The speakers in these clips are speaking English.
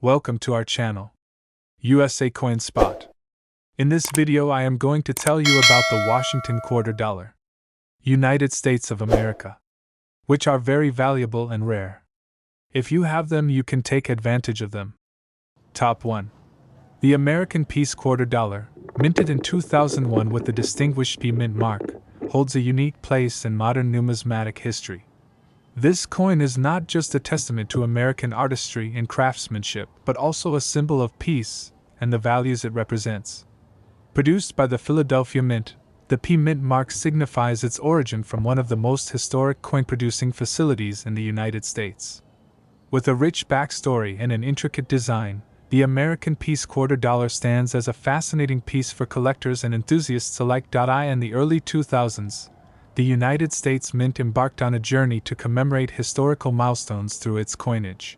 Welcome to our channel, USA Coin Spot. In this video I am going to tell you about the Washington quarter dollar, United States of America, which are very valuable and rare. If you have them, you can take advantage of them. Top 1. The American Peace Quarter Dollar, minted in 2001 with the distinguished P mint mark, holds a unique place in modern numismatic history. This coin is not just a testament to American artistry and craftsmanship, but also a symbol of peace and the values it represents. Produced by the Philadelphia Mint, the P mint mark signifies its origin from one of the most historic coin-producing facilities in the United States. With a rich backstory and an intricate design, the American Peace Quarter Dollar stands as a fascinating piece for collectors and enthusiasts alike. In the early 2000s, the United States Mint embarked on a journey to commemorate historical milestones through its coinage.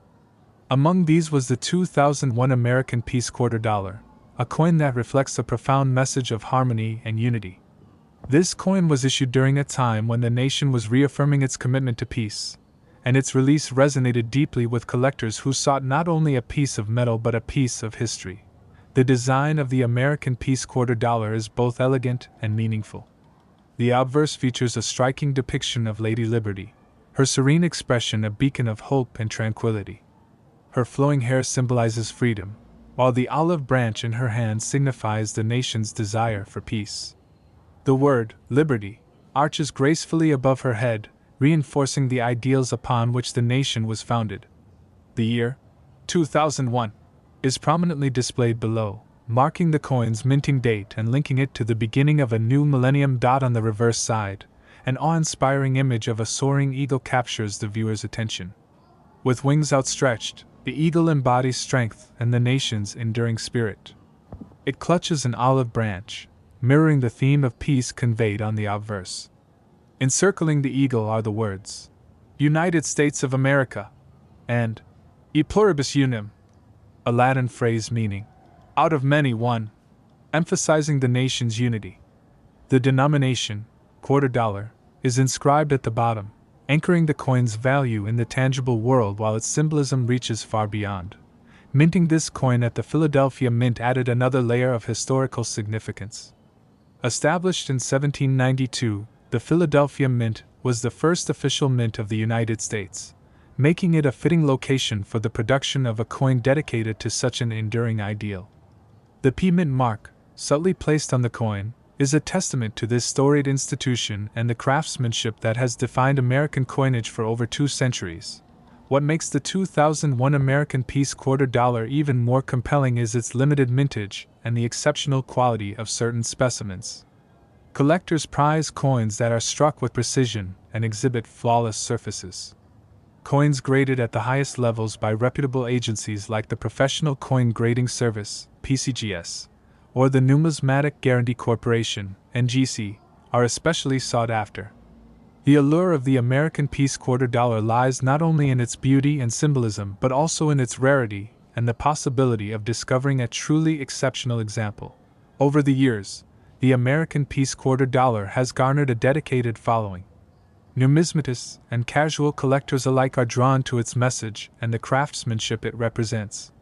Among these was the 2001 American Peace Quarter Dollar, a coin that reflects a profound message of harmony and unity. This coin was issued during a time when the nation was reaffirming its commitment to peace, and its release resonated deeply with collectors who sought not only a piece of metal but a piece of history. The design of the American Peace Quarter Dollar is both elegant and meaningful. The obverse features a striking depiction of Lady Liberty, her serene expression a beacon of hope and tranquility. Her flowing hair symbolizes freedom, while the olive branch in her hand signifies the nation's desire for peace. The word, liberty, arches gracefully above her head, reinforcing the ideals upon which the nation was founded. The year, 2001, is prominently displayed below, marking the coin's minting date and linking it to the beginning of a new millennium. On the reverse side, an awe-inspiring image of a soaring eagle captures the viewer's attention. With wings outstretched, the eagle embodies strength and the nation's enduring spirit. It clutches an olive branch, mirroring the theme of peace conveyed on the obverse. Encircling the eagle are the words, United States of America, and E pluribus unum, a Latin phrase meaning, out of many one, emphasizing the nation's unity. The denomination, quarter dollar, is inscribed at the bottom, anchoring the coin's value in the tangible world while its symbolism reaches far beyond. Minting this coin at the Philadelphia Mint added another layer of historical significance. Established in 1792, the Philadelphia Mint was the first official mint of the United States, making it a fitting location for the production of a coin dedicated to such an enduring ideal. The P mint mark, subtly placed on the coin, is a testament to this storied institution and the craftsmanship that has defined American coinage for over 2 centuries. What makes the 2001 American Peace Quarter Dollar even more compelling is its limited mintage and the exceptional quality of certain specimens. Collectors prize coins that are struck with precision and exhibit flawless surfaces. Coins graded at the highest levels by reputable agencies like the Professional Coin Grading Service, PCGS, or the Numismatic Guarantee Corporation, NGC, are especially sought after. The allure of the American Peace Quarter Dollar lies not only in its beauty and symbolism but also in its rarity and the possibility of discovering a truly exceptional example. Over the years, the American Peace Quarter Dollar has garnered a dedicated following. Numismatists and casual collectors alike are drawn to its message and the craftsmanship it represents.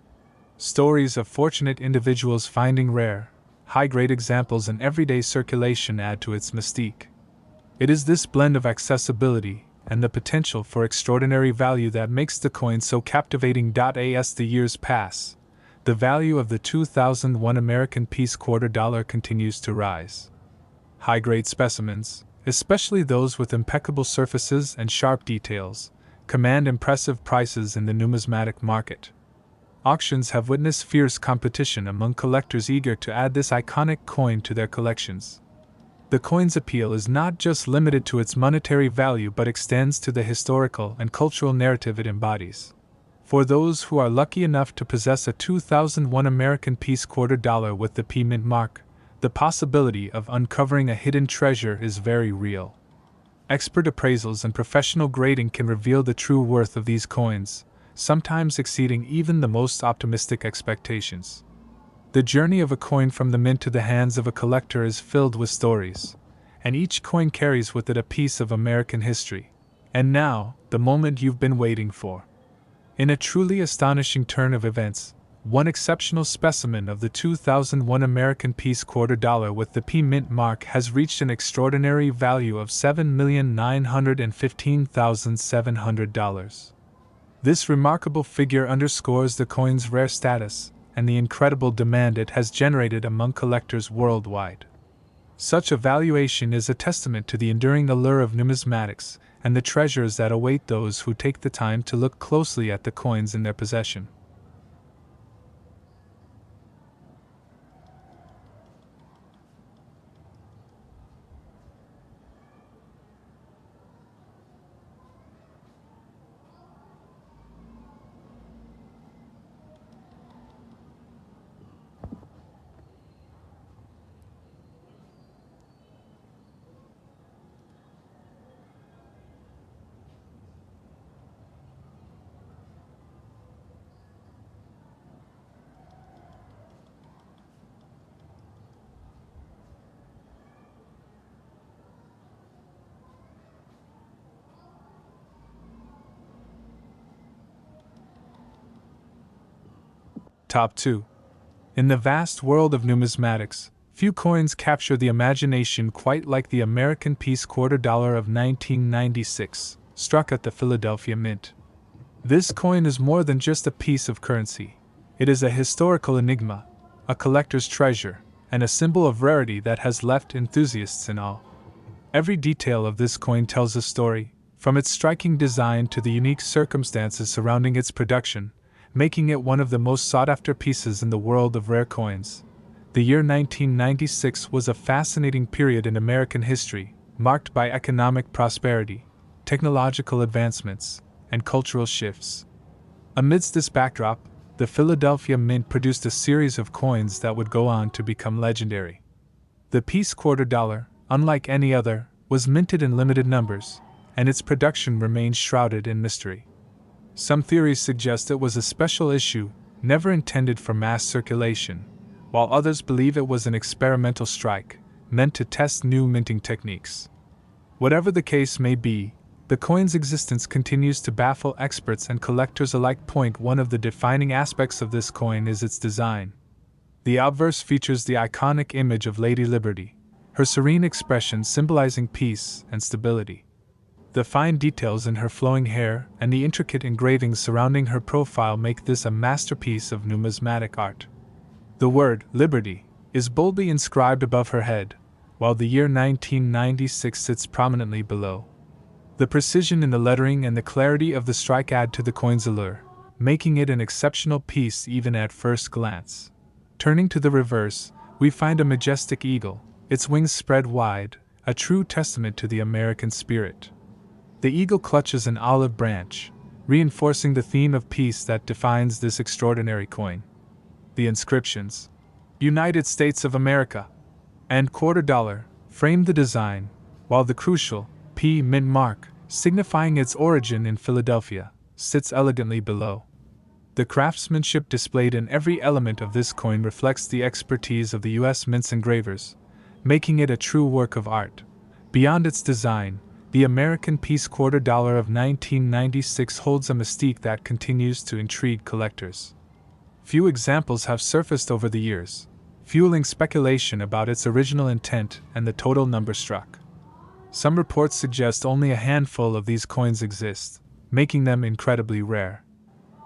Stories of fortunate individuals finding rare, high-grade examples in everyday circulation add to its mystique. It is this blend of accessibility and the potential for extraordinary value that makes the coin so captivating. As the years pass, the value of the 2001 American Peace Quarter Dollar continues to rise. High-grade specimens, especially those with impeccable surfaces and sharp details, command impressive prices in the numismatic market. Auctions have witnessed fierce competition among collectors eager to add this iconic coin to their collections. The coin's appeal is not just limited to its monetary value but extends to the historical and cultural narrative it embodies. For those who are lucky enough to possess a 2001 American Peace Quarter Dollar with the P mint mark, the possibility of uncovering a hidden treasure is very real. Expert appraisals and professional grading can reveal the true worth of these coins, sometimes exceeding even the most optimistic expectations. The journey of a coin from the mint to the hands of a collector is filled with stories, and each coin carries with it a piece of American history. And now, the moment you've been waiting for. In a truly astonishing turn of events, one exceptional specimen of the 2001 American Peace quarter dollar with the P Mint mark has reached an extraordinary value of $7,915,700. This remarkable figure underscores the coin's rare status and the incredible demand it has generated among collectors worldwide. Such a valuation is a testament to the enduring allure of numismatics and the treasures that await those who take the time to look closely at the coins in their possession. Top 2. In the vast world of numismatics, few coins capture the imagination quite like the American Peace quarter dollar of 1996, struck at the Philadelphia Mint. This coin is more than just a piece of currency. It is a historical enigma, a collector's treasure, and a symbol of rarity that has left enthusiasts in awe. Every detail of this coin tells a story, from its striking design to the unique circumstances surrounding its production, making it one of the most sought-after pieces in the world of rare coins. The year 1996 was a fascinating period in American history, marked by economic prosperity, technological advancements, and cultural shifts. Amidst this backdrop, the Philadelphia Mint produced a series of coins that would go on to become legendary. The Peace quarter dollar, unlike any other, was minted in limited numbers, and its production remains shrouded in mystery. Some theories suggest it was a special issue, never intended for mass circulation, while others believe it was an experimental strike, meant to test new minting techniques. Whatever the case may be, the coin's existence continues to baffle experts and collectors alike. One of the defining aspects of this coin is its design. The obverse features the iconic image of Lady Liberty, her serene expression symbolizing peace and stability. The fine details in her flowing hair and the intricate engravings surrounding her profile make this a masterpiece of numismatic art. The word "Liberty" is boldly inscribed above her head, while the year 1996 sits prominently below. The precision in the lettering and the clarity of the strike add to the coin's allure, making it an exceptional piece even at first glance. Turning to the reverse, we find a majestic eagle, its wings spread wide, a true testament to the American spirit. The eagle clutches an olive branch, reinforcing the theme of peace that defines this extraordinary coin. The inscriptions, "United States of America" and "quarter dollar," frame the design, while the crucial P Mint mark, signifying its origin in Philadelphia, sits elegantly below. The craftsmanship displayed in every element of this coin reflects the expertise of the U.S. Mint's engravers, making it a true work of art. Beyond its design, the American Peace quarter dollar of 1996 holds a mystique that continues to intrigue collectors. Few examples have surfaced over the years, fueling speculation about its original intent and the total number struck. Some reports suggest only a handful of these coins exist, making them incredibly rare.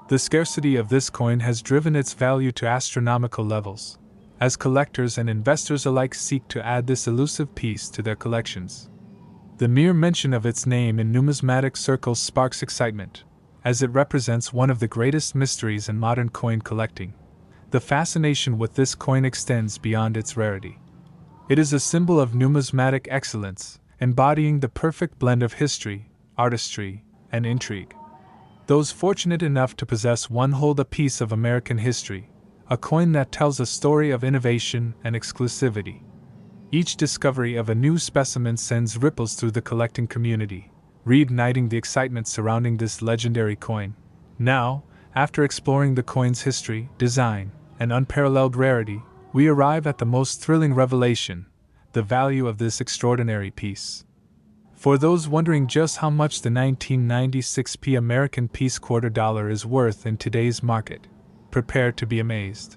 The scarcity of this coin has driven its value to astronomical levels, as collectors and investors alike seek to add this elusive piece to their collections. The mere mention of its name in numismatic circles sparks excitement, as it represents one of the greatest mysteries in modern coin collecting. The fascination with this coin extends beyond its rarity. It is a symbol of numismatic excellence, embodying the perfect blend of history, artistry, and intrigue. Those fortunate enough to possess one hold a piece of American history, a coin that tells a story of innovation and exclusivity. Each discovery of a new specimen sends ripples through the collecting community, reigniting the excitement surrounding this legendary coin. Now, after exploring the coin's history, design, and unparalleled rarity, we arrive at the most thrilling revelation: the value of this extraordinary piece. For those wondering just how much the 1996p American piece quarter dollar is worth in today's market, prepare to be amazed.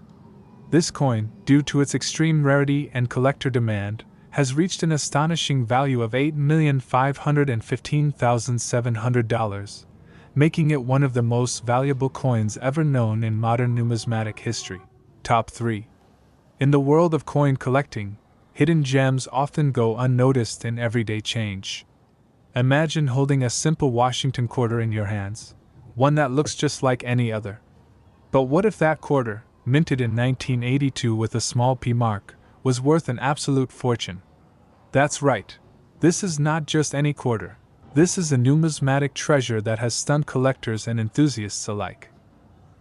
This coin, due to its extreme rarity and collector demand, has reached an astonishing value of $8,515,700, making it one of the most valuable coins ever known in modern numismatic history. Top 3. In the world of coin collecting, hidden gems often go unnoticed in everyday change. Imagine holding a simple Washington quarter in your hands, one that looks just like any other. But what if that quarter, minted in 1982 with a small P mark, was worth an absolute fortune? That's right. This is not just any quarter. This is a numismatic treasure that has stunned collectors and enthusiasts alike.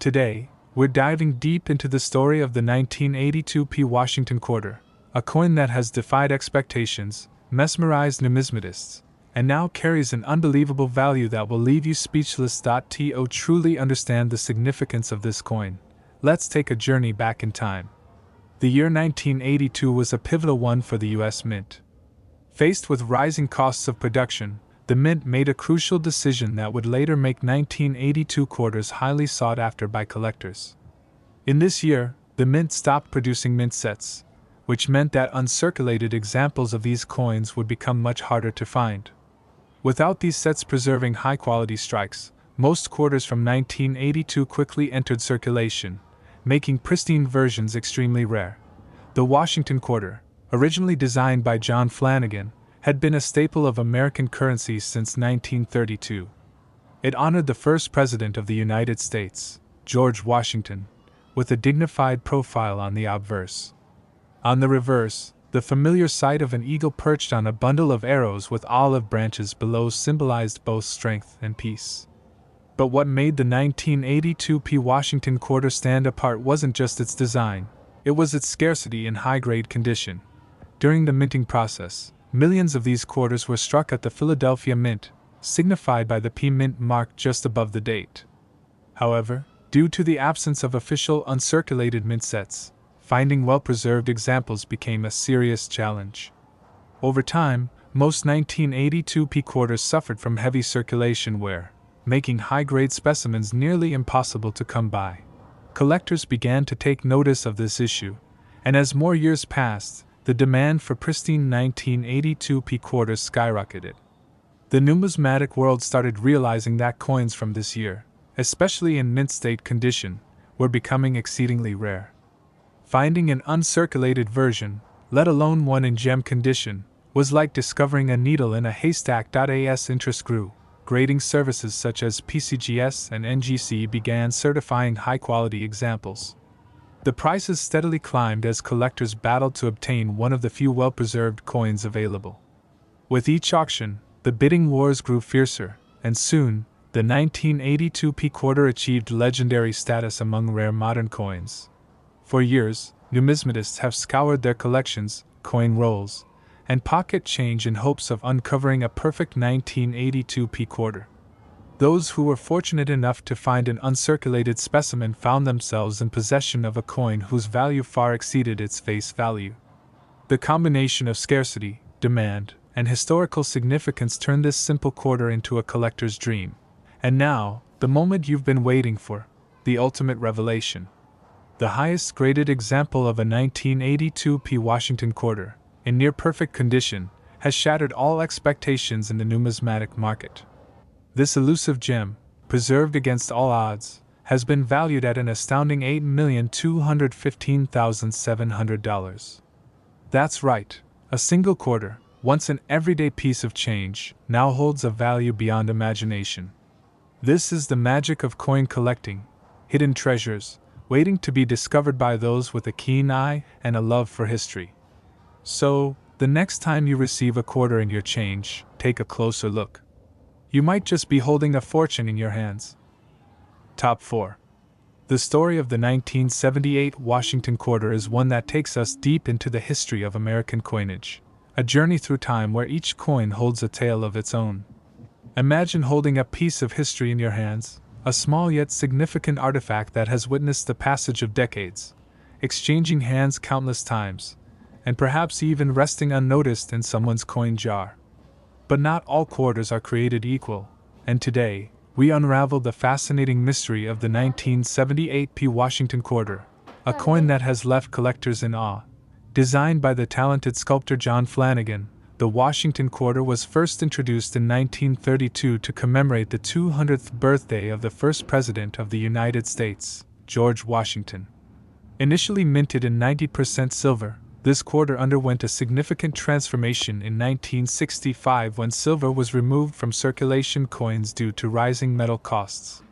Today, we're diving deep into the story of the 1982 P Washington quarter, a coin that has defied expectations, mesmerized numismatists, and now carries an unbelievable value that will leave you speechless. To truly understand the significance of this coin, let's take a journey back in time. The year 1982 was a pivotal one for the US Mint. Faced with rising costs of production, the Mint made a crucial decision that would later make 1982 quarters highly sought after by collectors. In this year, the Mint stopped producing mint sets, which meant that uncirculated examples of these coins would become much harder to find. Without these sets preserving high-quality strikes, most quarters from 1982 quickly entered circulation, making pristine versions extremely rare. The Washington quarter, originally designed by John Flanagan, had been a staple of American currency since 1932. It honored the first president of the United States, George Washington, with a dignified profile on the obverse. On the reverse, the familiar sight of an eagle perched on a bundle of arrows with olive branches below symbolized both strength and peace. But what made the 1982 P Washington quarter stand apart wasn't just its design, it was its scarcity in high-grade condition. During the minting process, millions of these quarters were struck at the Philadelphia Mint, signified by the P Mint mark just above the date. However, due to the absence of official uncirculated mint sets, finding well-preserved examples became a serious challenge. Over time, most 1982 P quarters suffered from heavy circulation wear, making high-grade specimens nearly impossible to come by. Collectors began to take notice of this issue, and as more years passed, the demand for pristine 1982 P quarters skyrocketed. The numismatic world started realizing that coins from this year, especially in mint state condition, were becoming exceedingly rare. Finding an uncirculated version, let alone one in gem condition, was like discovering a needle in a haystack. As interest grew, grading services such as PCGS and NGC began certifying high-quality examples. The prices steadily climbed as collectors battled to obtain one of the few well-preserved coins available. With each auction, the bidding wars grew fiercer, and soon, the 1982 P quarter achieved legendary status among rare modern coins. For years, numismatists have scoured their collections, coin rolls, and pocket change in hopes of uncovering a perfect 1982 P quarter. Those who were fortunate enough to find an uncirculated specimen found themselves in possession of a coin whose value far exceeded its face value. The combination of scarcity, demand, and historical significance turned this simple quarter into a collector's dream. And now, the moment you've been waiting for, the ultimate revelation. The highest graded example of a 1982 P Washington quarter, in near-perfect condition, has shattered all expectations in the numismatic market. This elusive gem, preserved against all odds, has been valued at an astounding $8,215,700. That's right, a single quarter, once an everyday piece of change, now holds a value beyond imagination. This is the magic of coin collecting, hidden treasures, waiting to be discovered by those with a keen eye and a love for history. So, the next time you receive a quarter in your change, take a closer look. You might just be holding a fortune in your hands. Top 4. The story of the 1978 Washington quarter is one that takes us deep into the history of American coinage, a journey through time where each coin holds a tale of its own. Imagine holding a piece of history in your hands, a small yet significant artifact that has witnessed the passage of decades, exchanging hands countless times, and perhaps even resting unnoticed in someone's coin jar. But not all quarters are created equal, and today, we unravel the fascinating mystery of the 1978 P. Washington quarter, a coin that has left collectors in awe. Designed by the talented sculptor John Flanagan, the Washington quarter was first introduced in 1932 to commemorate the 200th birthday of the first President of the United States, George Washington. Initially minted in 90% silver, this quarter underwent a significant transformation in 1965 when silver was removed from circulation coins due to rising metal costs.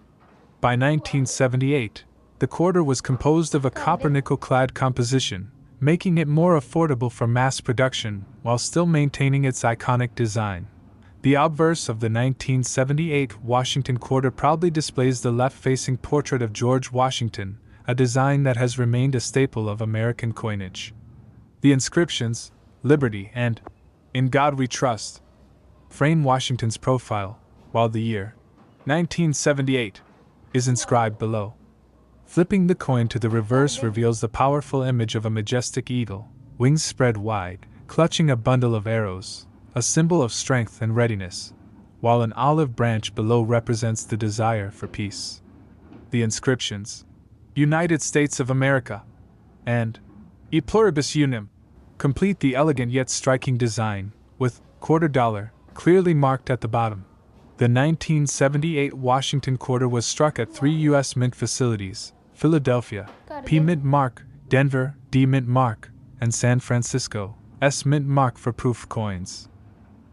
By 1978, the quarter was composed of a copper-nickel-clad composition, making it more affordable for mass production while still maintaining its iconic design. The obverse of the 1978 Washington quarter proudly displays the left-facing portrait of George Washington, a design that has remained a staple of American coinage. The inscriptions, "Liberty" and "In God We Trust," frame Washington's profile, while the year, 1978, is inscribed below. Flipping the coin to the reverse reveals the powerful image of a majestic eagle, wings spread wide, clutching a bundle of arrows, a symbol of strength and readiness, while an olive branch below represents the desire for peace. The inscriptions, "United States of America," and "E pluribus unum," complete the elegant yet striking design, with $quarter clearly marked at the bottom. The 1978 Washington quarter was struck at 3 U.S. mint facilities: Philadelphia, P. Mint Mark, Denver, D. Mint Mark, and San Francisco, S. Mint Mark for proof coins.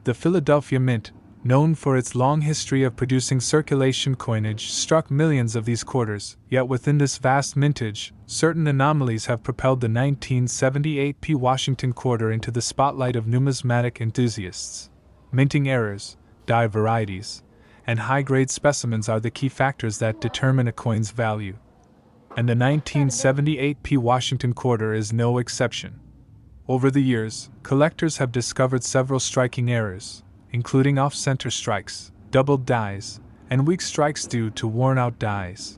The Philadelphia Mint, known for its long history of producing circulation coinage, struck millions of these quarters, yet within this vast mintage, certain anomalies have propelled the 1978 P. Washington quarter into the spotlight of numismatic enthusiasts. Minting errors, die varieties, and high-grade specimens are the key factors that determine a coin's value. And the 1978 P. Washington quarter is no exception. Over the years, collectors have discovered several striking errors, including off-center strikes, doubled dies, and weak strikes due to worn-out dies.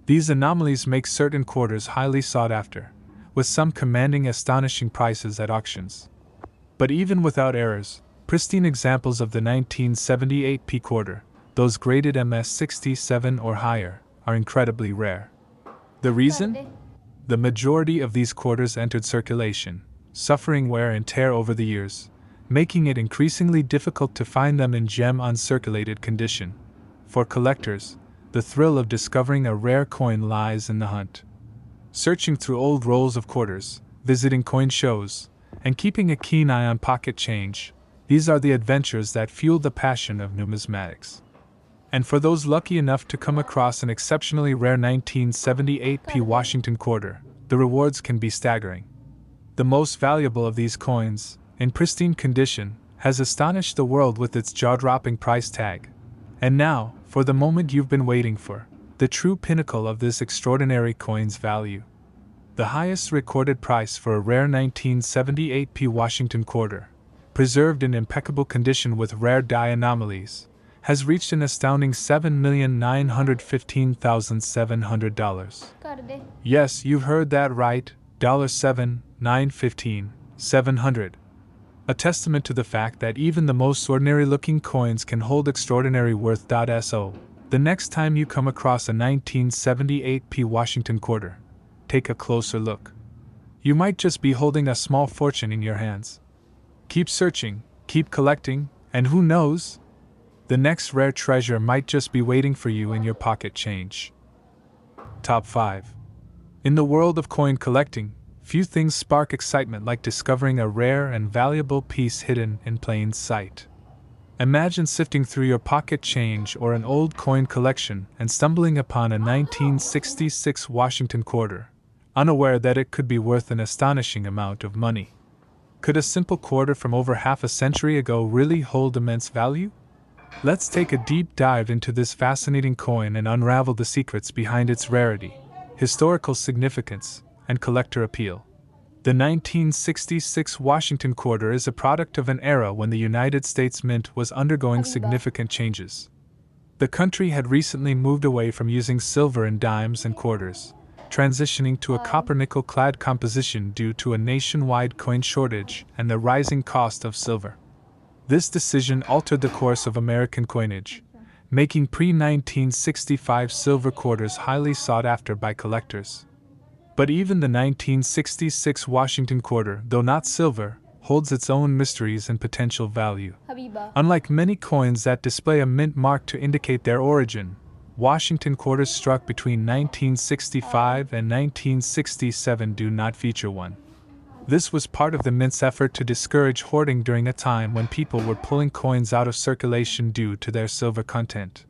These anomalies make certain quarters highly sought after, with some commanding astonishing prices at auctions. But even without errors, pristine examples of the 1978 P quarter, those graded MS-67 or higher, are incredibly rare. The reason? The majority of these quarters entered circulation, suffering wear and tear over the years, making it increasingly difficult to find them in gem-uncirculated condition. For collectors, the thrill of discovering a rare coin lies in the hunt. Searching through old rolls of quarters, visiting coin shows, and keeping a keen eye on pocket change, these are the adventures that fuel the passion of numismatics. And for those lucky enough to come across an exceptionally rare 1978 P. Washington quarter, the rewards can be staggering. The most valuable of these coins, in pristine condition, has astonished the world with its jaw-dropping price tag. And now, for the moment you've been waiting for, the true pinnacle of this extraordinary coin's value. The highest recorded price for a rare 1978 P. Washington quarter, preserved in impeccable condition with rare die anomalies, has reached an astounding $7,915,700. Yes, you've heard that right, $7,915,700. A testament to the fact that even the most ordinary-looking coins can hold extraordinary worth. So, the next time you come across a 1978 P. Washington quarter, take a closer look. You might just be holding a small fortune in your hands. Keep searching, keep collecting, and who knows? The next rare treasure might just be waiting for you in your pocket change. Top 5. In the world of coin collecting, few things spark excitement like discovering a rare and valuable piece hidden in plain sight. Imagine sifting through your pocket change or an old coin collection and stumbling upon a 1966 Washington quarter, unaware that it could be worth an astonishing amount of money. Could a simple quarter from over half a century ago really hold immense value? Let's take a deep dive into this fascinating coin and unravel the secrets behind its rarity, historical significance, and collector appeal. The 1966 Washington quarter is a product of an era when the United States Mint was undergoing significant changes. The country had recently moved away from using silver in dimes and quarters, transitioning to a copper-nickel-clad composition due to a nationwide coin shortage and the rising cost of silver. This decision altered the course of American coinage, making pre-1965 silver quarters highly sought after by collectors. But even the 1966 Washington quarter, though not silver, holds its own mysteries and potential value. Unlike many coins that display a mint mark to indicate their origin, Washington quarters struck between 1965 and 1967 do not feature one. This was part of the mint's effort to discourage hoarding during a time when people were pulling coins out of circulation due to their silver content.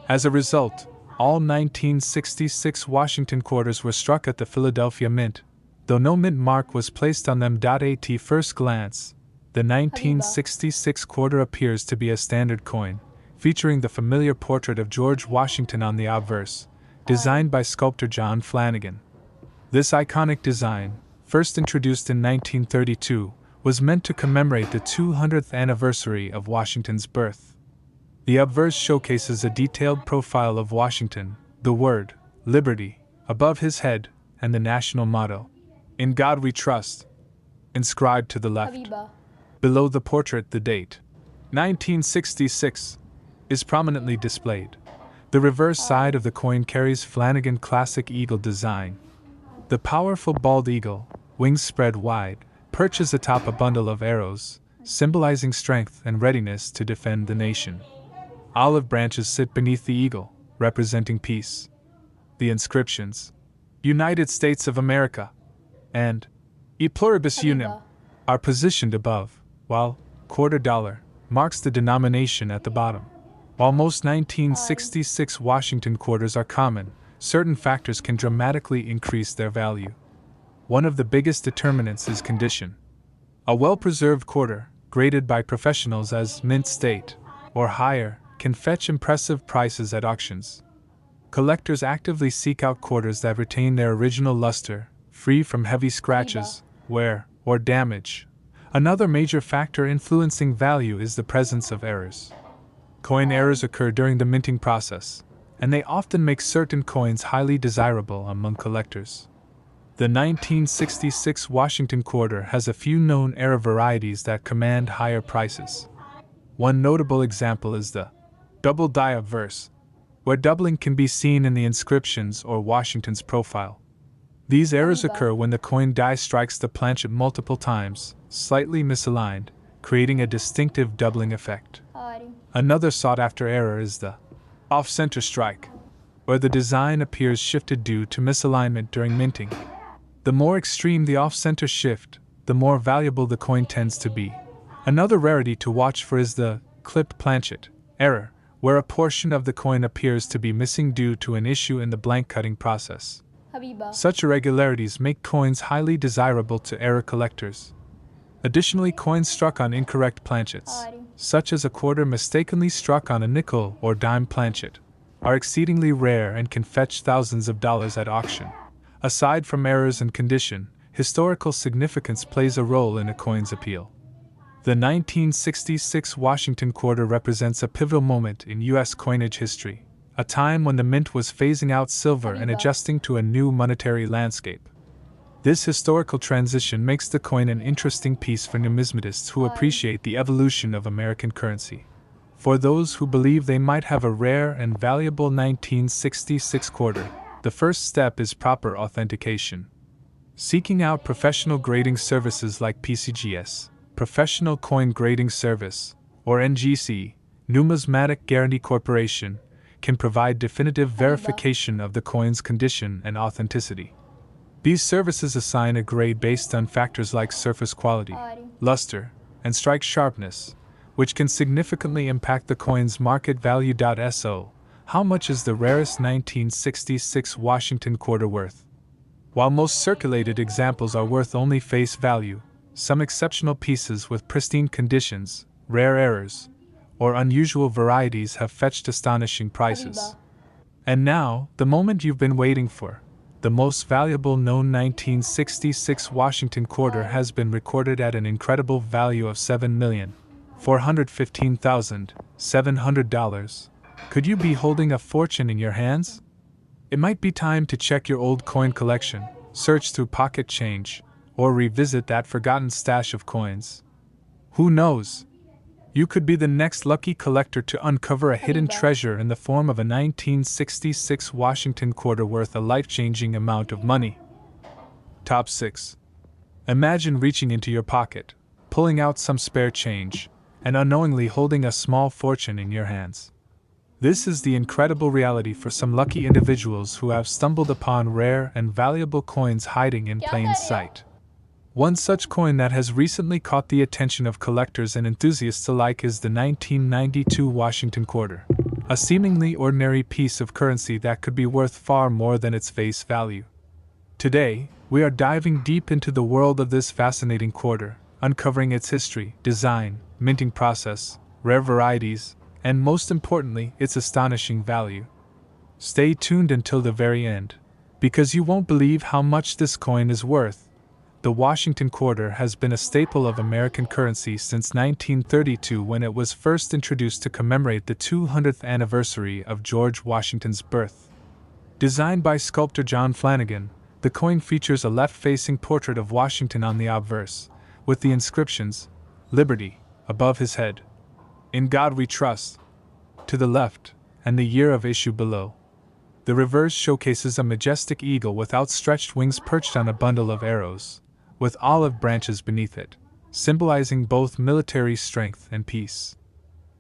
As a result, all 1966 Washington quarters were struck at the Philadelphia Mint, though no mint mark was placed on them. At first glance, the 1966 quarter appears to be a standard coin, featuring the familiar portrait of George Washington on the obverse, designed by sculptor John Flanagan. This iconic design, first introduced in 1932, was meant to commemorate the 200th anniversary of Washington's birth. The obverse showcases a detailed profile of Washington, the word, Liberty, above his head, and the national motto, "In God We Trust," inscribed to the left. Below the portrait, the date, 1966, is prominently displayed. The reverse side of the coin carries Flanagan classic eagle design. The powerful bald eagle, wings spread wide, perches atop a bundle of arrows, symbolizing strength and readiness to defend the nation. Olive branches sit beneath the eagle, representing peace. The inscriptions, United States of America, and E Pluribus Unum, are positioned above, while quarter dollar marks the denomination at the bottom. While most 1966 Washington quarters are common, certain factors can dramatically increase their value. One of the biggest determinants is condition. A well-preserved quarter, graded by professionals as mint state or higher, can fetch impressive prices at auctions. Collectors actively seek out quarters that retain their original luster, free from heavy scratches, wear, or damage. Another major factor influencing value is the presence of errors. Coin errors occur during the minting process, and they often make certain coins highly desirable among collectors. The 1966 Washington quarter has a few known error varieties that command higher prices. One notable example is the double die obverse, where doubling can be seen in the inscriptions or Washington's profile. These errors occur when the coin die strikes the planchet multiple times, slightly misaligned, creating a distinctive doubling effect. Another sought-after error is the off-center strike, where the design appears shifted due to misalignment during minting. The more extreme the off-center shift, the more valuable the coin tends to be. Another rarity to watch for is the clipped planchet error, where a portion of the coin appears to be missing due to an issue in the blank cutting process. Such irregularities make coins highly desirable to error collectors. Additionally, coins struck on incorrect planchets, such as a quarter mistakenly struck on a nickel or dime planchet, are exceedingly rare and can fetch thousands of dollars at auction. Aside from errors and condition, historical significance plays a role in a coin's appeal. The 1966 Washington quarter represents a pivotal moment in U.S. coinage history, a time when the mint was phasing out silver and adjusting to a new monetary landscape. This historical transition makes the coin an interesting piece for numismatists who appreciate the evolution of American currency. For those who believe they might have a rare and valuable 1966 quarter, the first step is proper authentication. Seeking out professional grading services like PCGS, Professional Coin Grading Service, or NGC, Numismatic Guarantee Corporation, can provide definitive verification of the coin's condition and authenticity. These services assign a grade based on factors like surface quality, luster, and strike sharpness, which can significantly impact the coin's market value. So, how much is the rarest 1966 Washington quarter worth? While most circulated examples are worth only face value, some exceptional pieces with pristine conditions, rare errors, or unusual varieties have fetched astonishing prices. And now, the moment you've been waiting for. The most valuable known 1966 Washington quarter has been recorded at an incredible value of $7,415,700. Could you be holding a fortune in your hands? It might be time to check your old coin collection, search through pocket change, or revisit that forgotten stash of coins. Who knows? You could be the next lucky collector to uncover a hidden treasure in the form of a 1966 Washington quarter worth a life-changing amount of money. Top 6. Imagine reaching into your pocket, pulling out some spare change, and unknowingly holding a small fortune in your hands. This is the incredible reality for some lucky individuals who have stumbled upon rare and valuable coins hiding in plain sight. One such coin that has recently caught the attention of collectors and enthusiasts alike is the 1992 Washington quarter, a seemingly ordinary piece of currency that could be worth far more than its face value. Today, we are diving deep into the world of this fascinating quarter, uncovering its history, design, minting process, rare varieties, and most importantly, its astonishing value. Stay tuned until the very end, because you won't believe how much this coin is worth. The Washington quarter has been a staple of American currency since 1932, when it was first introduced to commemorate the 200th anniversary of George Washington's birth. Designed by sculptor John Flanagan, the coin features a left-facing portrait of Washington on the obverse, with the inscriptions, "Liberty," above his head, "In God We Trust," to the left, and the year of issue below. The reverse showcases a majestic eagle with outstretched wings perched on a bundle of arrows, with olive branches beneath it, symbolizing both military strength and peace.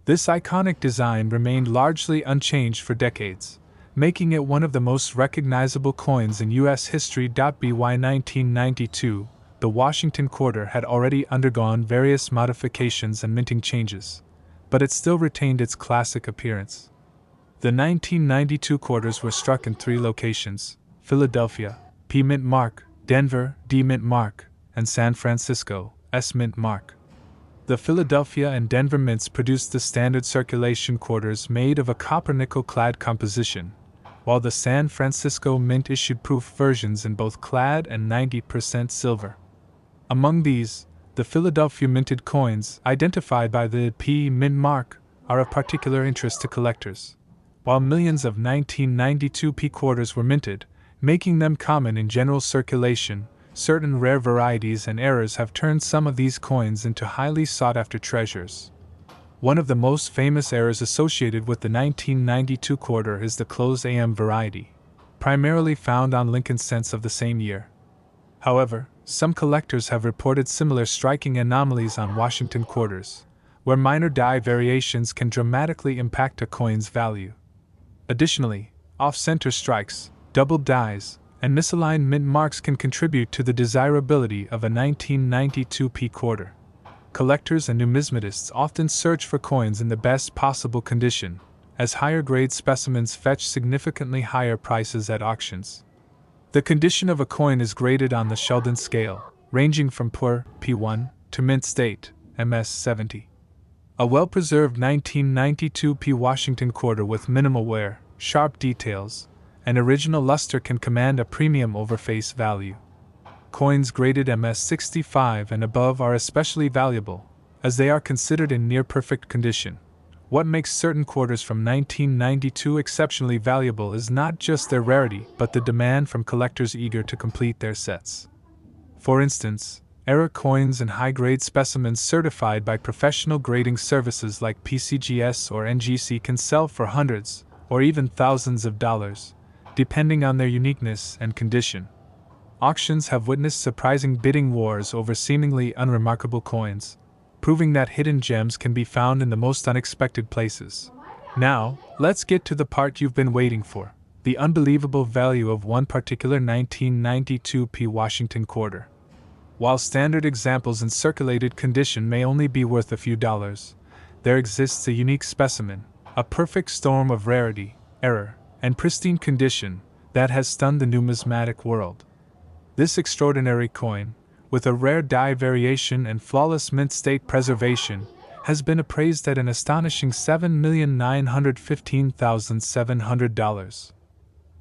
This iconic design remained largely unchanged for decades, making it one of the most recognizable coins in U.S. history. By 1992, the Washington quarter had already undergone various modifications and minting changes, but it still retained its classic appearance. The 1992 quarters were struck in 3 locations: Philadelphia, P mint mark, Denver, D mint mark, and San Francisco, S mint mark. The Philadelphia and Denver mints produced the standard circulation quarters made of a copper-nickel clad composition, while the San Francisco mint issued proof versions in both clad and 90% silver. Among these, the Philadelphia minted coins, identified by the P mint mark, are of particular interest to collectors. While millions of 1992 P quarters were minted, making them common in general circulation, certain rare varieties and errors have turned some of these coins into highly sought-after treasures. One of the most famous errors associated with the 1992 quarter is the closed AM variety, primarily found on Lincoln cents of the same year. However, some collectors have reported similar striking anomalies on Washington quarters, where minor die variations can dramatically impact a coin's value. Additionally, off-center strikes, doubled dies, and misaligned mint marks can contribute to the desirability of a 1992 P quarter. Collectors and numismatists often search for coins in the best possible condition, as higher-grade specimens fetch significantly higher prices at auctions. The condition of a coin is graded on the Sheldon scale, ranging from poor, P1, to mint state, MS70. A well-preserved 1992 P Washington quarter with minimal wear, sharp details, and original luster can command a premium over face value. Coins graded MS65 and above are especially valuable, as they are considered in near-perfect condition. What makes certain quarters from 1992 exceptionally valuable is not just their rarity, but the demand from collectors eager to complete their sets. For instance, error coins and high-grade specimens certified by professional grading services like PCGS or NGC can sell for hundreds, or even thousands of dollars, depending on their uniqueness and condition. Auctions have witnessed surprising bidding wars over seemingly unremarkable coins, proving that hidden gems can be found in the most unexpected places. Now, let's get to the part you've been waiting for: the unbelievable value of one particular 1992 P Washington quarter. While standard examples in circulated condition may only be worth a few dollars, there exists a unique specimen, a perfect storm of rarity, error, and pristine condition that has stunned the numismatic world. This extraordinary coin, with a rare die variation and flawless mint state preservation, has been appraised at an astonishing $7,915,700.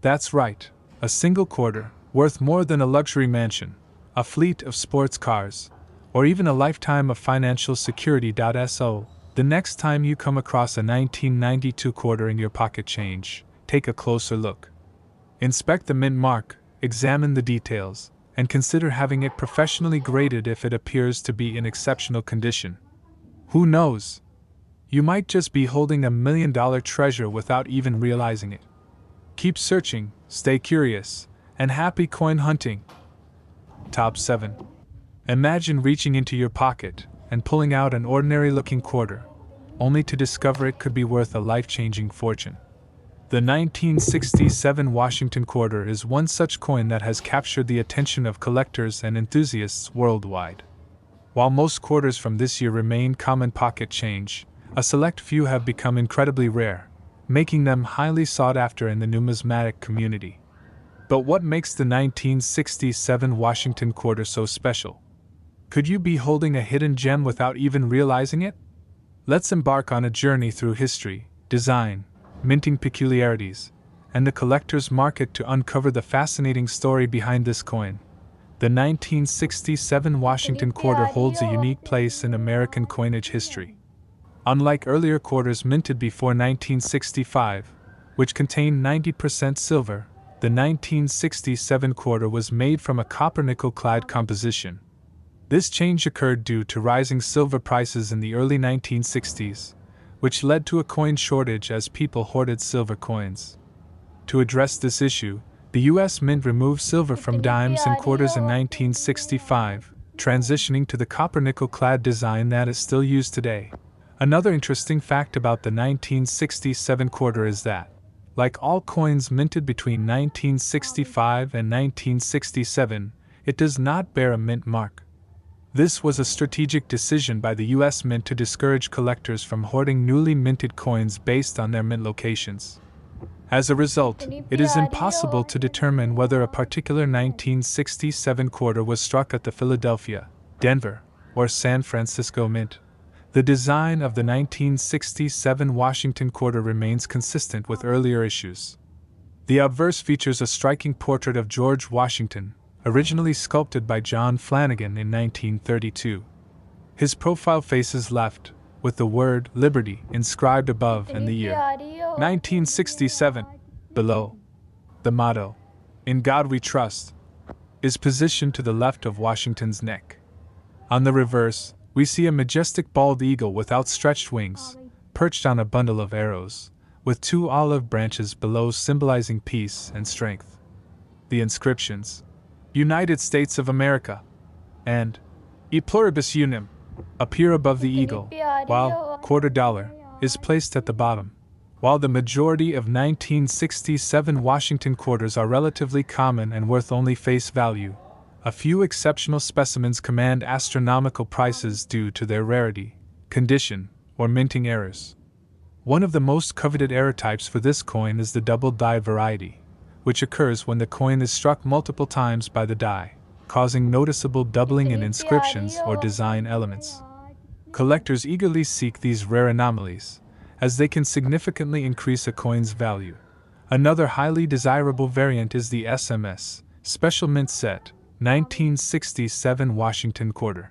That's right, a single quarter, worth more than a luxury mansion, a fleet of sports cars, or even a lifetime of financial security. So, the next time you come across a 1992 quarter in your pocket change, take a closer look. Inspect the mint mark, examine the details, and consider having it professionally graded if it appears to be in exceptional condition. Who knows? You might just be holding $1 million treasure without even realizing it. Keep searching, stay curious, and happy coin hunting. Top 7. Imagine reaching into your pocket and pulling out an ordinary-looking quarter, only to discover it could be worth a life-changing fortune. The 1967 Washington quarter is one such coin that has captured the attention of collectors and enthusiasts worldwide. While most quarters from this year remain common pocket change, a select few have become incredibly rare, making them highly sought after in the numismatic community. But what makes the 1967 Washington quarter so special? Could you be holding a hidden gem without even realizing it? Let's embark on a journey through history, design, minting peculiarities, and the collector's market to uncover the fascinating story behind this coin. The 1967 Washington quarter holds a unique place in American coinage history. Unlike earlier quarters minted before 1965, which contained 90% silver, the 1967 quarter was made from a copper-nickel-clad composition. This change occurred due to rising silver prices in the early 1960s, which led to a coin shortage as people hoarded silver coins. To address this issue, the U.S. Mint removed silver from dimes and quarters in 1965, transitioning to the copper-nickel-clad design that is still used today. Another interesting fact about the 1967 quarter is that, like all coins minted between 1965 and 1967, it does not bear a mint mark. This was a strategic decision by the U.S. Mint to discourage collectors from hoarding newly minted coins based on their mint locations. As a result, it is impossible to determine whether a particular 1967 quarter was struck at the Philadelphia, Denver, or San Francisco Mint. The design of the 1967 Washington quarter remains consistent with earlier issues. The obverse features a striking portrait of George Washington, originally sculpted by John Flanagan in 1932. His profile faces left, with the word Liberty inscribed above and the year 1967 below. The motto, "In God We Trust," is positioned to the left of Washington's neck. On the reverse, we see a majestic bald eagle with outstretched wings, perched on a bundle of arrows, with 2 olive branches below symbolizing peace and strength. The inscriptions, United States of America, and E Pluribus Unum, appear above the eagle, while quarter dollar is placed at the bottom. While the majority of 1967 Washington quarters are relatively common and worth only face value, a few exceptional specimens command astronomical prices due to their rarity, condition, or minting errors. One of the most coveted error types for this coin is the double die variety, which occurs when the coin is struck multiple times by the die, causing noticeable doubling in inscriptions or design elements. Collectors eagerly seek these rare anomalies, as they can significantly increase a coin's value. Another highly desirable variant is the SMS, Special Mint Set, 1967 Washington quarter.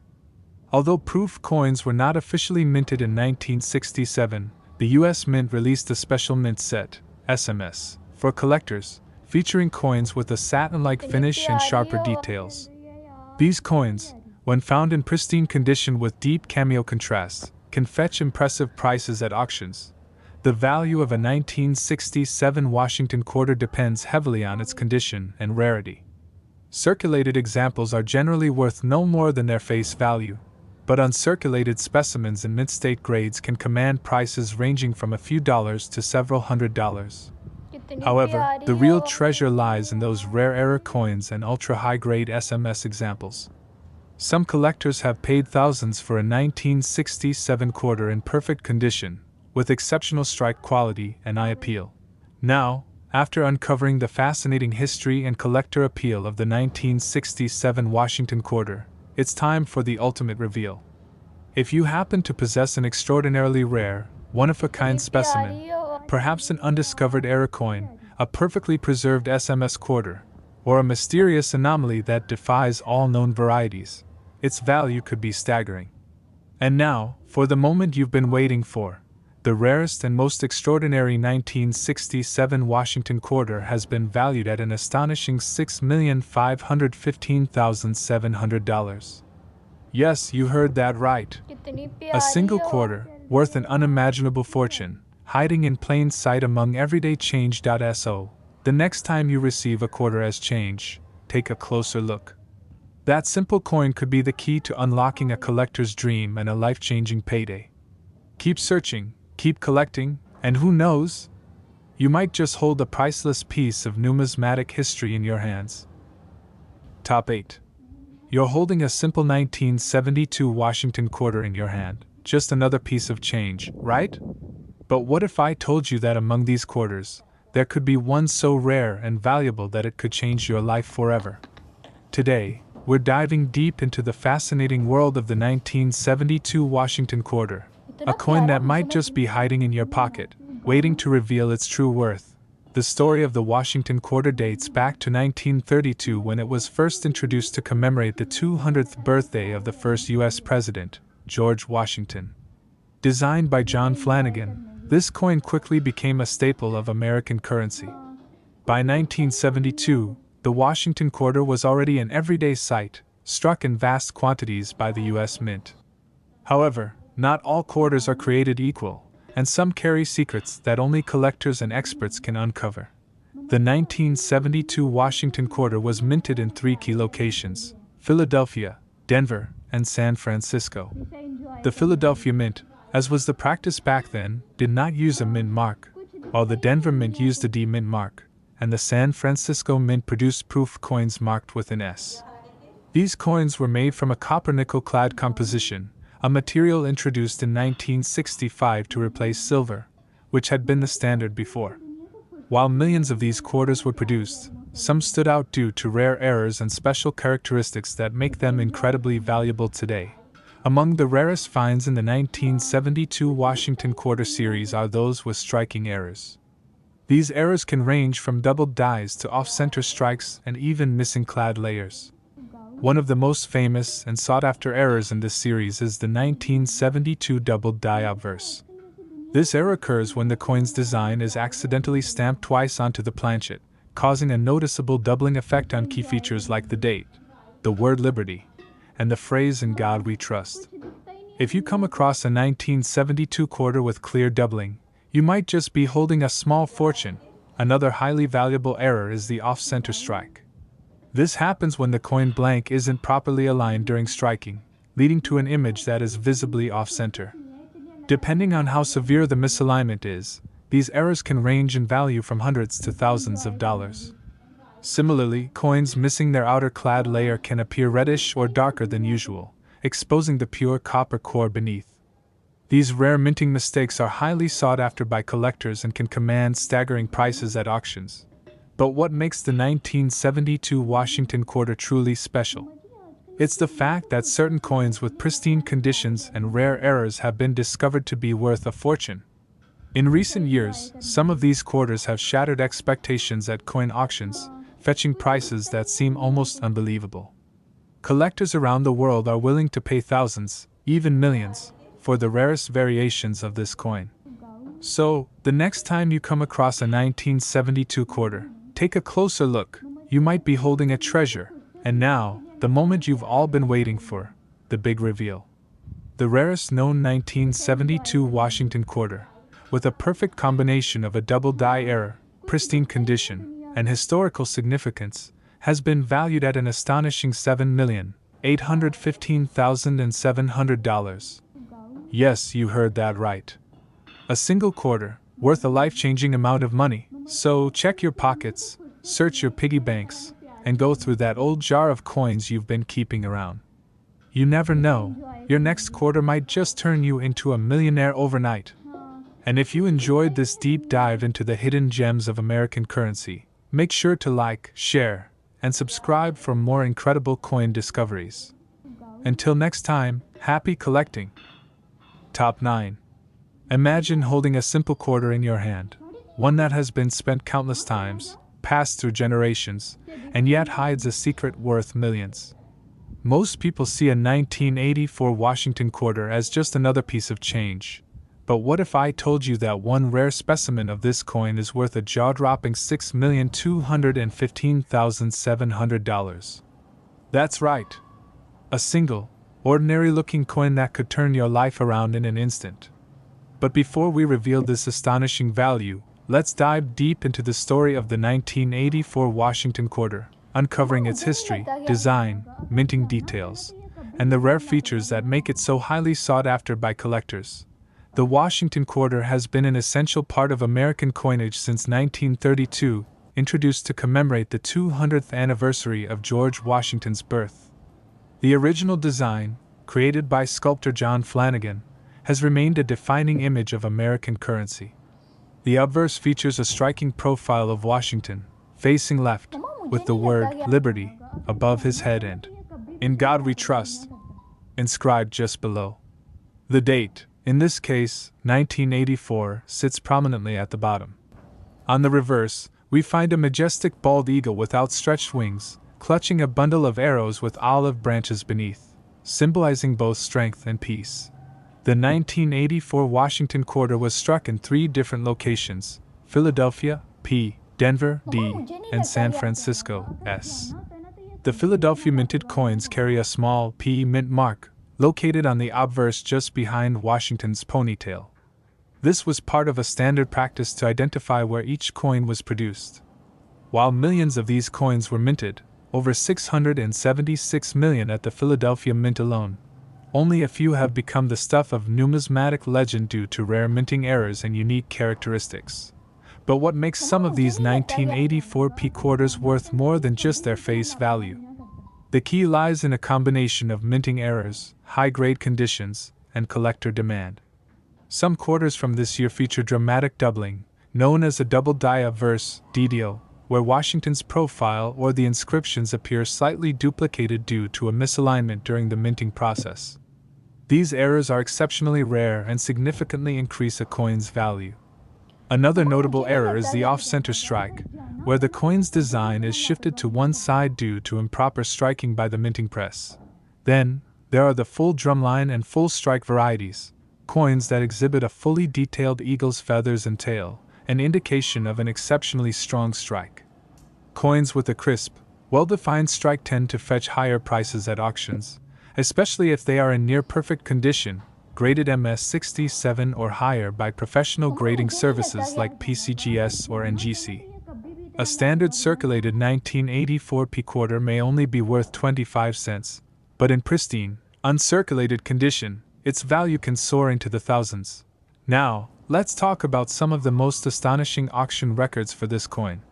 Although proof coins were not officially minted in 1967, the U.S. Mint released a Special Mint Set, SMS, for collectors, featuring coins with a satin-like finish and sharper details. These coins, when found in pristine condition with deep cameo contrasts, can fetch impressive prices at auctions. The value of a 1967 Washington quarter depends heavily on its condition and rarity. Circulated examples are generally worth no more than their face value, but uncirculated specimens in mint-state grades can command prices ranging from a few dollars to several $100s. However, the real treasure lies in those rare error coins and ultra-high-grade SMS examples. Some collectors have paid thousands for a 1967 quarter in perfect condition, with exceptional strike quality and eye appeal. Now, after uncovering the fascinating history and collector appeal of the 1967 Washington quarter, it's time for the ultimate reveal. If you happen to possess an extraordinarily rare, one-of-a-kind specimen, perhaps an undiscovered error coin, a perfectly preserved SMS quarter, or a mysterious anomaly that defies all known varieties, its value could be staggering. And now, for the moment you've been waiting for. The rarest and most extraordinary 1967 Washington quarter has been valued at an astonishing $6,515,700. Yes, you heard that right. A single quarter, worth an unimaginable fortune, hiding in plain sight among everyday change. So, the next time you receive a quarter as change, take a closer look. That simple coin could be the key to unlocking a collector's dream and a life-changing payday. Keep searching, keep collecting, and who knows? You might just hold a priceless piece of numismatic history in your hands. Top 8. You're holding a simple 1972 Washington quarter in your hand, just another piece of change, right? But what if I told you that among these quarters, there could be one so rare and valuable that it could change your life forever? Today, we're diving deep into the fascinating world of the 1972 Washington quarter, a coin that might just be hiding in your pocket, waiting to reveal its true worth. The story of the Washington quarter dates back to 1932 when it was first introduced to commemorate the 200th birthday of the first U.S. President, George Washington. Designed by John Flanagan, this coin quickly became a staple of American currency. By 1972, the Washington quarter was already an everyday sight, struck in vast quantities by the U.S. Mint. However, not all quarters are created equal, and some carry secrets that only collectors and experts can uncover. The 1972 Washington quarter was minted in 3 key locations: Philadelphia, Denver, and San Francisco. The Philadelphia Mint, as was the practice back then, did not use a mint mark, while the Denver Mint used a D mint mark, and the San Francisco Mint produced proof coins marked with an S. These coins were made from a copper-nickel-clad composition, a material introduced in 1965 to replace silver, which had been the standard before. While millions of these quarters were produced, some stood out due to rare errors and special characteristics that make them incredibly valuable today. Among the rarest finds in the 1972 Washington quarter series are those with striking errors. These errors can range from doubled dies to off-center strikes and even missing clad layers. One of the most famous and sought-after errors in this series is the 1972 doubled die obverse. This error occurs when the coin's design is accidentally stamped twice onto the planchet, causing a noticeable doubling effect on key features like the date, the word liberty, and the phrase "In God We Trust." If you come across a 1972 quarter with clear doubling, you might just be holding a small fortune. Another highly valuable error is the off-center strike. This happens when the coin blank isn't properly aligned during striking, leading to an image that is visibly off-center. Depending on how severe the misalignment is, these errors can range in value from hundreds to thousands of dollars. Similarly, coins missing their outer clad layer can appear reddish or darker than usual, exposing the pure copper core beneath. These rare minting mistakes are highly sought after by collectors and can command staggering prices at auctions. But what makes the 1972 Washington quarter truly special? It's the fact that certain coins with pristine conditions and rare errors have been discovered to be worth a fortune. In recent years, some of these quarters have shattered expectations at coin auctions, fetching prices that seem almost unbelievable. Collectors around the world are willing to pay thousands, even millions, for the rarest variations of this coin. So, the next time you come across a 1972 quarter, take a closer look. You might be holding a treasure. And now, the moment you've all been waiting for, the big reveal. The rarest known 1972 Washington quarter, with a perfect combination of a double die error, pristine condition, and historical significance, has been valued at an astonishing $7,815,700. Yes, you heard that right. A single quarter, worth a life-changing amount of money. So check your pockets, search your piggy banks, and go through that old jar of coins you've been keeping around. You never know, your next quarter might just turn you into a millionaire overnight. And if you enjoyed this deep dive into the hidden gems of American currency, make sure to like, share, and subscribe for more incredible coin discoveries. Until next time, happy collecting! Top 9. Imagine holding a simple quarter in your hand, one that has been spent countless times, passed through generations, and yet hides a secret worth millions. Most people see a 1984 Washington quarter as just another piece of change. But what if I told you that one rare specimen of this coin is worth a jaw-dropping $6,215,700? That's right. A single, ordinary-looking coin that could turn your life around in an instant. But before we reveal this astonishing value, let's dive deep into the story of the 1984 Washington quarter, uncovering its history, design, minting details, and the rare features that make it so highly sought after by collectors. The Washington quarter has been an essential part of American coinage since 1932, introduced to commemorate the 200th anniversary of George Washington's birth. The original design, created by sculptor John Flanagan, has remained a defining image of American currency. The obverse features a striking profile of Washington, facing left, with the word Liberty above his head and In God We Trust inscribed just below. The date, in this case, 1984, sits prominently at the bottom. On the reverse, we find a majestic bald eagle with outstretched wings, clutching a bundle of arrows with olive branches beneath, symbolizing both strength and peace. The 1984 Washington quarter was struck in 3 different locations: Philadelphia, P, Denver, D, and San Francisco, S. The Philadelphia minted coins carry a small P mint mark, located on the obverse just behind Washington's ponytail. This was part of a standard practice to identify where each coin was produced. While millions of these coins were minted, over 676 million at the Philadelphia Mint alone, only a few have become the stuff of numismatic legend due to rare minting errors and unique characteristics. But what makes some of these 1984 P quarters worth more than just their face value? The key lies in a combination of minting errors, high-grade conditions, and collector demand. Some quarters from this year feature dramatic doubling, known as a double die obverse, DDO, where Washington's profile or the inscriptions appear slightly duplicated due to a misalignment during the minting process. These errors are exceptionally rare and significantly increase a coin's value. Another notable error is the off-center strike, where the coin's design is shifted to one side due to improper striking by the minting press. Then, there are the full drumline and full strike varieties, coins that exhibit a fully detailed eagle's feathers and tail, an indication of an exceptionally strong strike. Coins with a crisp, well-defined strike tend to fetch higher prices at auctions, especially if they are in near-perfect condition, graded MS67 or higher by professional grading services like PCGS or NGC. A standard circulated 1984 P quarter may only be worth 25 cents, but in pristine, uncirculated condition, its value can soar into the thousands. Now, let's talk about some of the most astonishing auction records for this coin.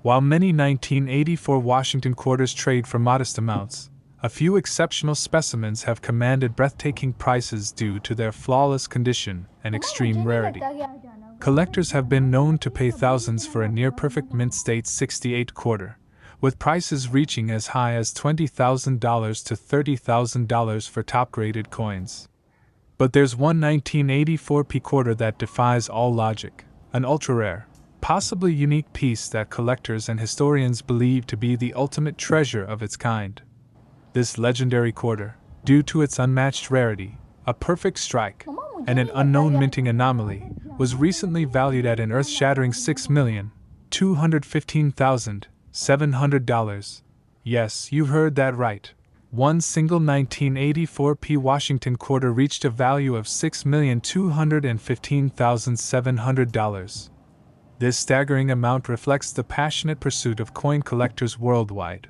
While many 1984 Washington quarters trade for modest amounts, a few exceptional specimens have commanded breathtaking prices due to their flawless condition and extreme rarity. Collectors have been known to pay thousands for a near-perfect mint state 68 quarter, with prices reaching as high as $20,000 to $30,000 for top-graded coins. But there's one 1984 P quarter that defies all logic, an ultra-rare, possibly unique piece that collectors and historians believe to be the ultimate treasure of its kind. This legendary quarter, due to its unmatched rarity, a perfect strike, and an unknown minting anomaly, was recently valued at an earth-shattering $6,215,700. Yes, you heard that right. One single 1984 P Washington quarter reached a value of $6,215,700. This staggering amount reflects the passionate pursuit of coin collectors worldwide,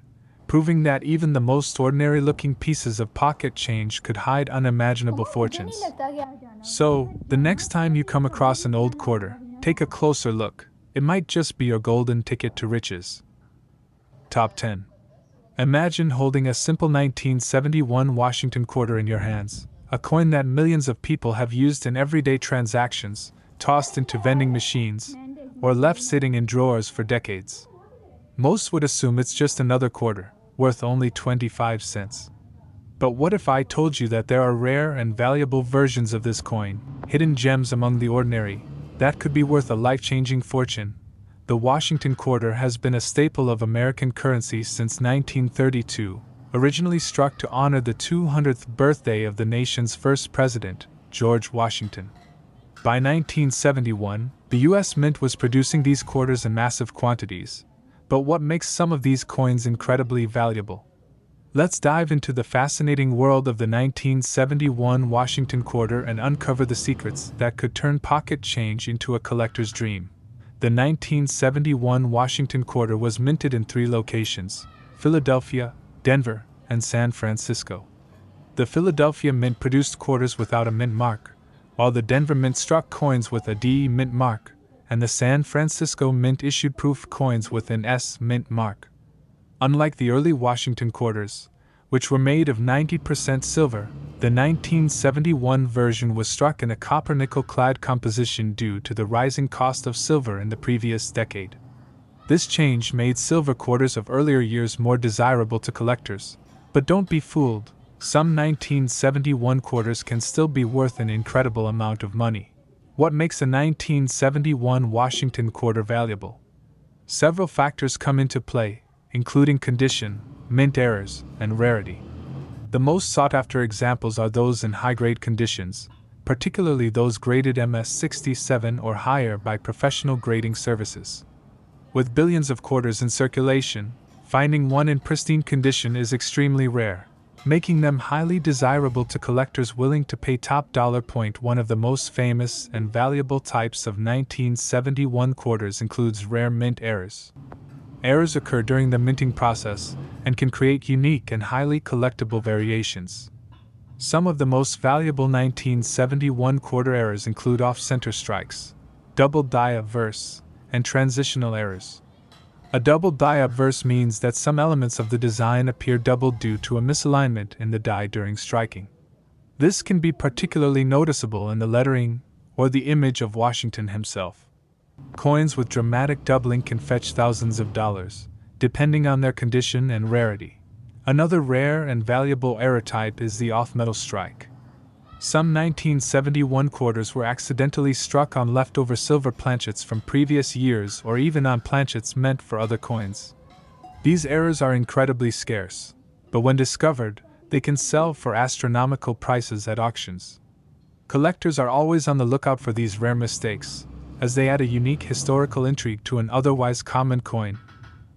proving that even the most ordinary-looking pieces of pocket change could hide unimaginable fortunes. So, the next time you come across an old quarter, take a closer look. It might just be your golden ticket to riches. Top 10. Imagine holding a simple 1971 Washington quarter in your hands, a coin that millions of people have used in everyday transactions, tossed into vending machines, or left sitting in drawers for decades. Most would assume it's just another quarter, worth only 25 cents. But what if I told you that there are rare and valuable versions of this coin, hidden gems among the ordinary, that could be worth a life-changing fortune? The Washington quarter has been a staple of American currency since 1932, originally struck to honor the 200th birthday of the nation's first president, George Washington. By 1971, the U.S. Mint was producing these quarters in massive quantities. But what makes some of these coins incredibly valuable? Let's dive into the fascinating world of the 1971 Washington quarter and uncover the secrets that could turn pocket change into a collector's dream. The 1971 Washington quarter was minted in 3 locations: Philadelphia, Denver, and San Francisco. The Philadelphia Mint produced quarters without a mint mark, while the Denver Mint struck coins with a D mint mark, and the San Francisco Mint issued proof coins with an S mint mark. Unlike the early Washington quarters, which were made of 90% silver, the 1971 version was struck in a copper-nickel clad composition due to the rising cost of silver in the previous decade. This change made silver quarters of earlier years more desirable to collectors. But don't be fooled, some 1971 quarters can still be worth an incredible amount of money. What makes a 1971 Washington quarter valuable? Several factors come into play, including condition, mint errors, and rarity. The most sought-after examples are those in high-grade conditions, particularly those graded MS-67 or higher by professional grading services. With billions of quarters in circulation, finding one in pristine condition is extremely rare, making them highly desirable to collectors willing to pay top dollar. One of the most famous and valuable types of 1971 quarters includes rare mint errors. Errors occur during the minting process and can create unique and highly collectible variations. Some of the most valuable 1971 quarter errors include off-center strikes, double die-up verse, and transitional errors. A double die-up verse means that some elements of the design appear doubled due to a misalignment in the die during striking. This can be particularly noticeable in the lettering or the image of Washington himself. Coins with dramatic doubling can fetch thousands of dollars, depending on their condition and rarity. Another rare and valuable error type is the off-metal strike. Some 1971 quarters were accidentally struck on leftover silver planchets from previous years or even on planchets meant for other coins. These errors are incredibly scarce, but when discovered, they can sell for astronomical prices at auctions. Collectors are always on the lookout for these rare mistakes, as they add a unique historical intrigue to an otherwise common coin.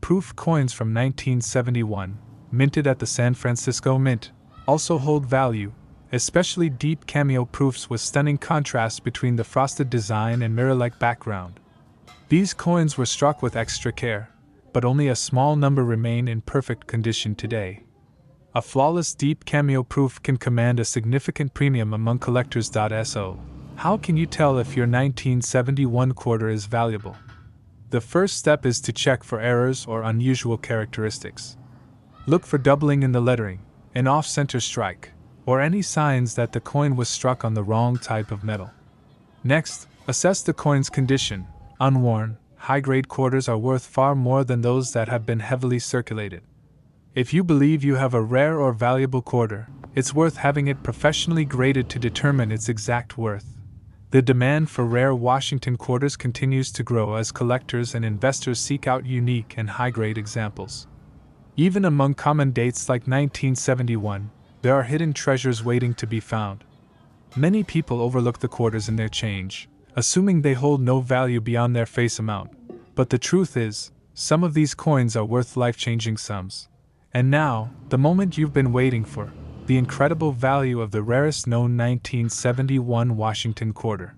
Proof coins from 1971, minted at the San Francisco Mint, also hold value, especially deep cameo proofs with stunning contrast between the frosted design and mirror-like background. These coins were struck with extra care, but only a small number remain in perfect condition today. A flawless deep cameo proof can command a significant premium among collectors. So, how can you tell if your 1971 quarter is valuable? The first step is to check for errors or unusual characteristics. Look for doubling in the lettering, an off-center strike, or any signs that the coin was struck on the wrong type of metal. Next, assess the coin's condition. Unworn, high-grade quarters are worth far more than those that have been heavily circulated. If you believe you have a rare or valuable quarter, it's worth having it professionally graded to determine its exact worth. The demand for rare Washington quarters continues to grow as collectors and investors seek out unique and high-grade examples. Even among common dates like 1971, there are hidden treasures waiting to be found. Many people overlook the quarters in their change, assuming they hold no value beyond their face amount. But the truth is, some of these coins are worth life-changing sums. And now, the moment you've been waiting for: the incredible value of the rarest known 1971 Washington quarter.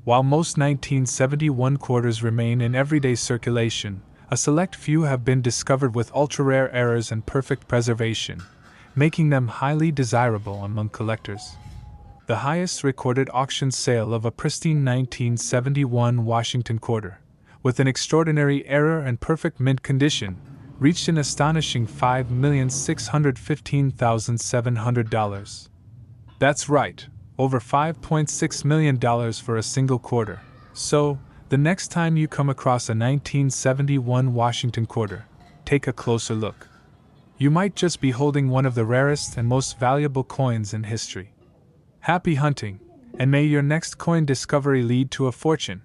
While most 1971 quarters remain in everyday circulation, a select few have been discovered with ultra-rare errors and perfect preservation, making them highly desirable among collectors. The highest recorded auction sale of a pristine 1971 Washington quarter, with an extraordinary error and perfect mint condition, reached an astonishing $5,615,700. That's right, over $5.6 million for a single quarter. So, the next time you come across a 1971 Washington quarter, take a closer look. You might just be holding one of the rarest and most valuable coins in history. Happy hunting, and may your next coin discovery lead to a fortune.